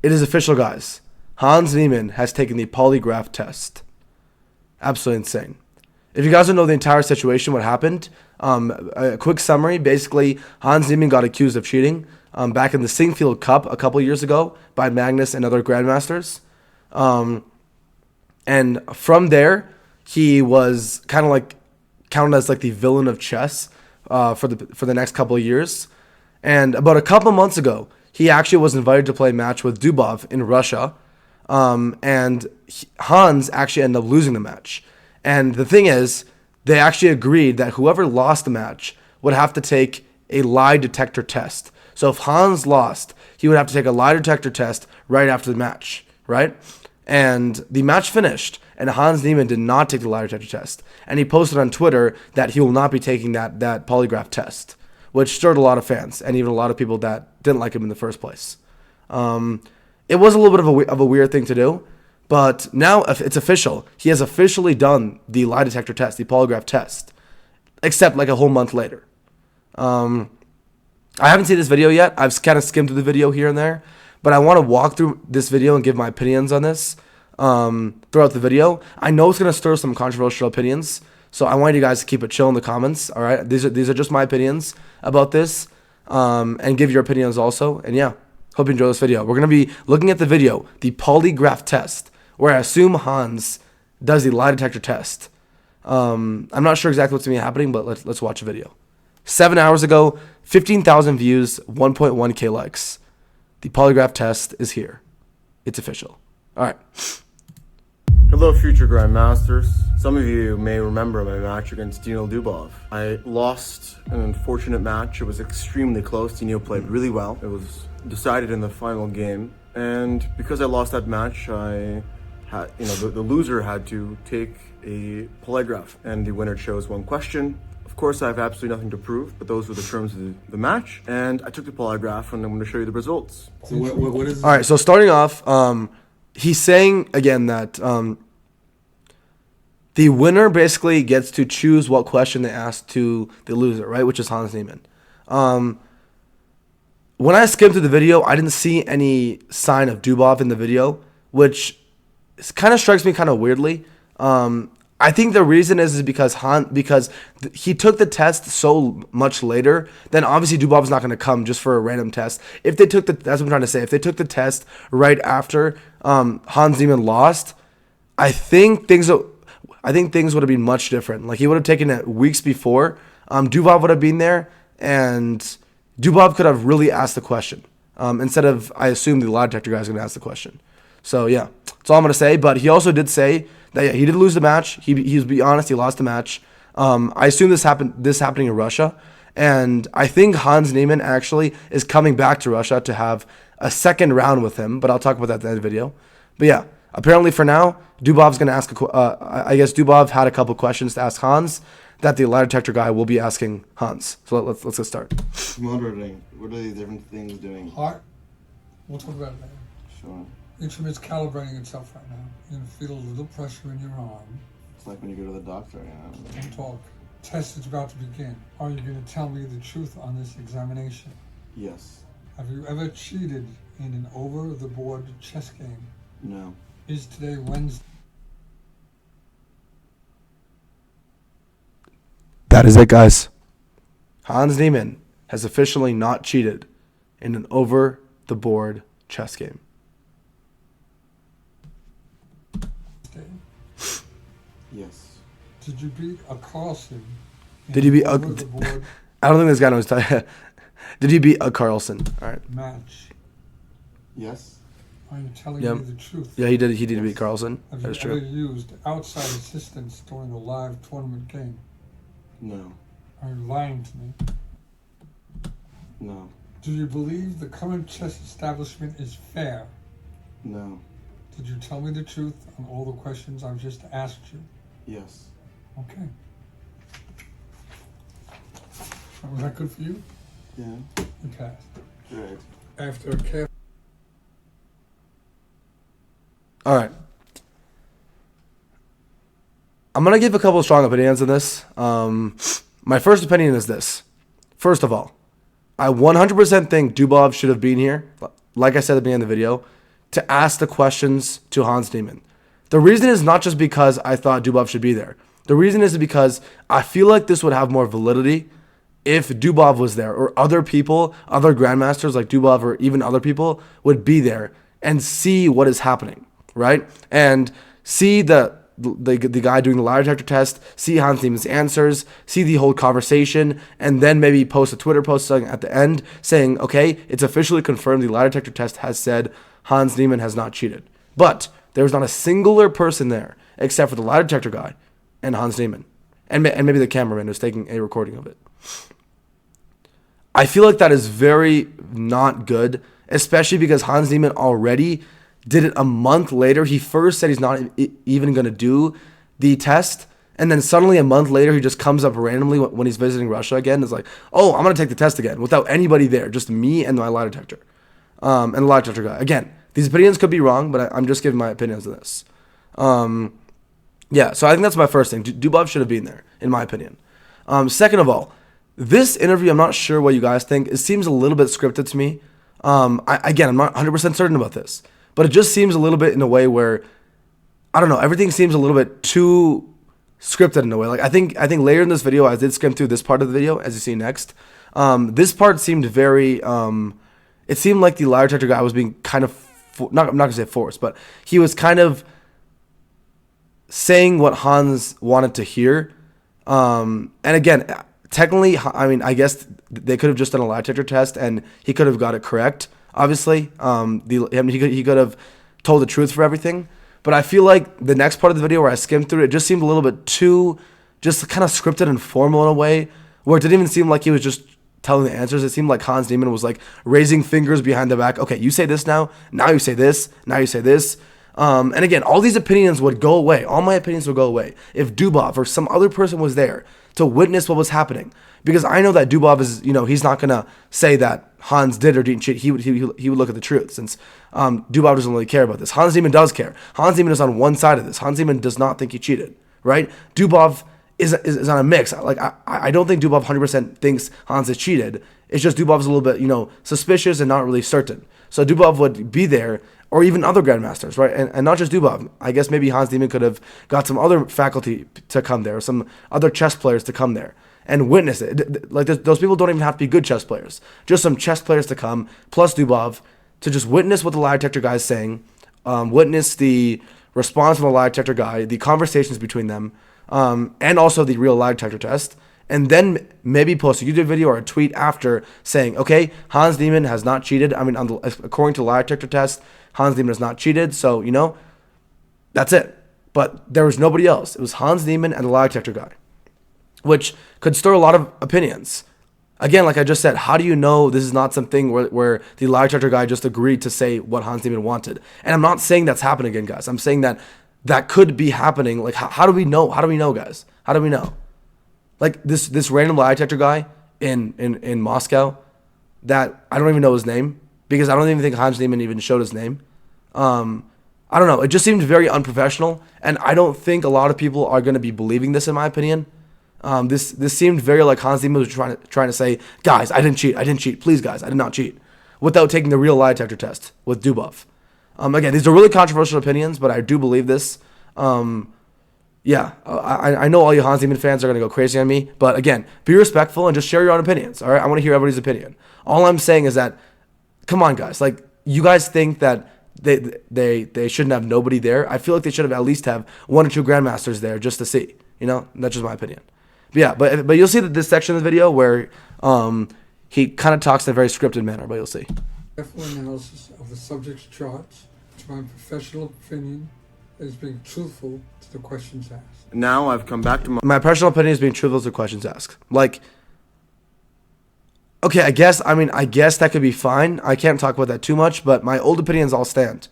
It is official, guys. Hans Niemann has taken the polygraph test. Absolutely insane. If you guys don't know the entire situation, what happened, a quick summary. Basically, Hans Niemann got accused of cheating back in the Singfield Cup a couple years ago by Magnus and other grandmasters. And from there, he was kind of like counted as like the villain of chess for the next couple of years. And about a couple months ago, he actually was invited to play a match with Dubov in Russia. And Hans actually ended up losing the match. And the thing is, they actually agreed that whoever lost the match would have to take a lie detector test. So if Hans lost, he would have to take a lie detector test right after the match, right? And the match finished, and Hans Niemann did not take the lie detector test. And he posted on Twitter that he will not be taking that polygraph test, which stirred a lot of fans and even a lot of people that didn't like him in the first place. It was a little bit of a weird thing to do, but now it's official. He has officially done the lie detector test, the polygraph test, except like a whole month later. I haven't seen this video yet. I've kind of skimmed through the video here and there, but I want to walk through this video and give my opinions on this throughout the video. I know it's going to stir some controversial opinions, so I want you guys to keep it chill in the comments. All right, these are just my opinions about this, and give your opinions also. And yeah, hope you enjoy this video. We're going to be looking at the video, the polygraph test, where I assume Hans does the lie detector test. I'm not sure exactly what's going to be happening, but let's watch the video. 7 hours ago, 15,000 views, 1.1k likes. The polygraph test is here. It's official. All right. Hello, future Grandmasters. Some of you may remember my match against Dino Dubov. I lost an unfortunate match. It was extremely close. Dino played really well. It was decided in the final game. And because I lost that match, I had, the loser had to take a polygraph, and the winner chose one question. Of course, I have absolutely nothing to prove, but those were the terms of the match. And I took the polygraph, and I'm going to show you the results. So what is? All right, so starting off, he's saying again that the winner basically gets to choose what question they ask to the loser, right? Which is Hans Niemann. When I skimmed through the video, I didn't see any sign of Dubov in the video, which kind of strikes me kind of weirdly. I think the reason is because he took the test so much later, then obviously Dubov's not going to come just for a random test. If they took that's what I'm trying to say. If they took the test right after Hans Niemann lost, I think things would have been much different. Like, he would have taken it weeks before. Dubov would have been there, and Dubov could have really asked the question instead of, I assume, the lie detector guy is going to ask the question. So yeah, that's all I'm going to say. But he also did say that, yeah, he did lose the match. He's be honest, he lost the match. I assume this happening in Russia, and I think Hans Niemann actually is coming back to Russia to have a second round with him. But I'll talk about that at the end of the video. But yeah, apparently for now, Dubov's going to ask. I guess Dubov had a couple questions to ask Hans that the lie detector guy will be asking Hans. So let's get started. Monitoring. What are these different things doing? Heart. We'll talk about it later. Sure. Instrument's calibrating itself right now. You're gonna feel a little pressure in your arm. It's like when you go to the doctor, Don't talk. Test is about to begin. Are you gonna tell me the truth on this examination? Yes. Have you ever cheated in an over-the-board chess game? No. Is today Wednesday? That is it, guys. Hans Niemann has officially not cheated in an over-the-board chess game. Yes. Did you beat a Carlson? Did he beat a? over-the-board I don't think this guy knows. Did he beat a Carlson? All right. match? Yes. Are you telling Yep. me the truth? Yeah, he did. He did beat Carlson. Have That is you ever true. used outside assistance during a live tournament game? No. Are you lying to me? No. Do you believe the current chess establishment is fair? No. Did you tell me the truth on all the questions I've just asked you? Yes. Okay. Was that good for you? Yeah. You passed. Right. After a careful All right. I'm gonna give a couple of strong opinions on this. My first opinion is this. First of all, I 100% think Dubov should have been here. Like I said at the beginning of the video, to ask the questions to Hans Niemann. The reason is not just because I thought Dubov should be there. The reason is because I feel like this would have more validity if Dubov was there, or other people, other grandmasters like Dubov, or even other people would be there and see what is happening, right? And see the guy doing the lie detector test, see Hans Niemann's answers, see the whole conversation, and then maybe post a Twitter post at the end saying, okay, it's officially confirmed the lie detector test has said Hans Niemann has not cheated. But there was not a singular person there except for the lie detector guy and Hans Niemann, and maybe the cameraman who's taking a recording of it. I feel like that is very not good, especially because Hans Niemann already did it a month later. He first said he's not even going to do the test, and then suddenly a month later he just comes up randomly when he's visiting Russia again. It's like, oh, I'm going to take the test again without anybody there, just me and my lie detector, and the lie detector guy. Again, these opinions could be wrong, but I'm just giving my opinions on this. Yeah, so I think that's my first thing. Dubov should have been there, in my opinion. Second of all, this interview, I'm not sure what you guys think. It seems a little bit scripted to me. I'm not 100% certain about this, but it just seems a little bit in a way where, I don't know, everything seems a little bit too scripted in a way. Like I think later in this video, I did skim through this part of the video, as you see next. This part seemed very, it seemed like the lie detector guy was being kind of, I'm not going to say forced, but he was kind of saying what Hans wanted to hear. And again, technically, I mean, I guess they could have just done a lie detector test and he could have got it correct, obviously. He could have told the truth for everything. But I feel like the next part of the video where I skimmed through it just seemed a little bit too just kind of scripted and formal in a way where it didn't even seem like he was just telling the answers. It seemed like Hans Niemann was like raising fingers behind the back. Okay, you say this now you say this, now you say this. And again, all these opinions would go away. All my opinions would go away if Dubov or some other person was there to witness what was happening. Because I know that Dubov is, he's not going to say that Hans did or didn't cheat. He would look at the truth, since Dubov doesn't really care about this. Hans Niemann does care. Hans Niemann is on one side of this. Hans Niemann does not think he cheated, right? Dubov is on a mix. Like I don't think Dubov 100% thinks Hans has cheated. It's just Dubov's a little bit, suspicious and not really certain. So Dubov would be there, or even other grandmasters, right? And not just Dubov. I guess maybe Hans Niemann could have got some other faculty to come there, or some other chess players to come there and witness it. Like those people don't even have to be good chess players. Just some chess players to come, plus Dubov, to just witness what the lie detector guy is saying, witness the response from the lie detector guy, the conversations between them, and also the real lie detector test. And then maybe post a YouTube video or a tweet after saying, okay, Hans Niemann has not cheated. I mean, according to the lie detector test, Hans Niemann has not cheated. So, that's it. But there was nobody else. It was Hans Niemann and the lie detector guy, which could stir a lot of opinions. Again, like I just said, how do you know this is not something where the lie detector guy just agreed to say what Hans Niemann wanted? And I'm not saying that's happening again, guys. I'm saying that could be happening. Like, how do we know? How do we know, guys? How do we know? Like this random lie detector guy in Moscow, that I don't even know his name, because I don't even think Hans Niemann even showed his name. I don't know. It just seemed very unprofessional, and I don't think a lot of people are going to be believing this, in my opinion. This seemed very like Hans Niemann was trying to say, guys, I didn't cheat. Please, guys, I did not cheat, without taking the real lie detector test with Dubov. Again, these are really controversial opinions, but I do believe this. Yeah, I know all you Hans Niemann fans are going to go crazy on me, but again, be respectful and just share your own opinions, all right? I want to hear everybody's opinion. All I'm saying is that, come on, guys. Like, you guys think that they shouldn't have nobody there. I feel like they should have at least have one or two grandmasters there just to see. That's just my opinion. But yeah, but you'll see that this section of the video where he kind of talks in a very scripted manner, but you'll see. Careful analysis of the subject's charts, to my professional opinion, is being truthful to the questions asked. Now I've come back to My personal opinion is being truthful to questions asked. Like, okay, I guess that could be fine. I can't talk about that too much, but my old opinions all stand.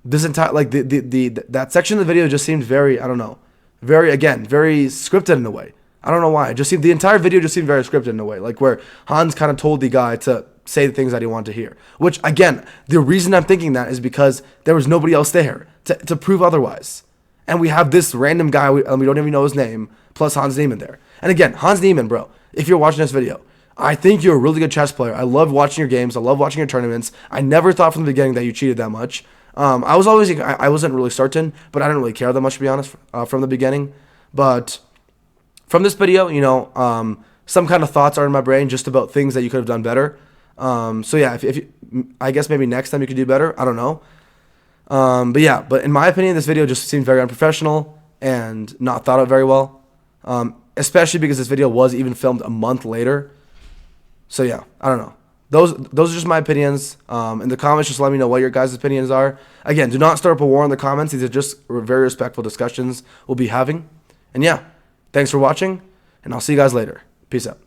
This entire, like, that section of the video just seemed very, I don't know, very scripted in a way. I don't know why. It just seemed, the entire video just seemed very scripted in a way, like where Hans kind of told the guy to say the things that he wanted to hear. Which, again, the reason I'm thinking that is because there was nobody else there to prove otherwise. And we have this random guy, we don't even know his name, plus Hans Niemann there. And again, Hans Niemann, bro, if you're watching this video, I think you're a really good chess player. I love watching your games. I love watching your tournaments. I never thought from the beginning that you cheated that much. I wasn't really certain, but I didn't really care that much, to be honest, from the beginning. But from this video, some kind of thoughts are in my brain just about things that you could have done better. So yeah, if I guess maybe next time you could do better. I don't know. But in my opinion, this video just seemed very unprofessional and not thought out very well. Especially because this video was even filmed a month later. So yeah, I don't know. Those are just my opinions. In the comments, just let me know what your guys' opinions are. Again, do not start up a war in the comments. These are just very respectful discussions we'll be having. And yeah, thanks for watching, and I'll see you guys later. Peace out.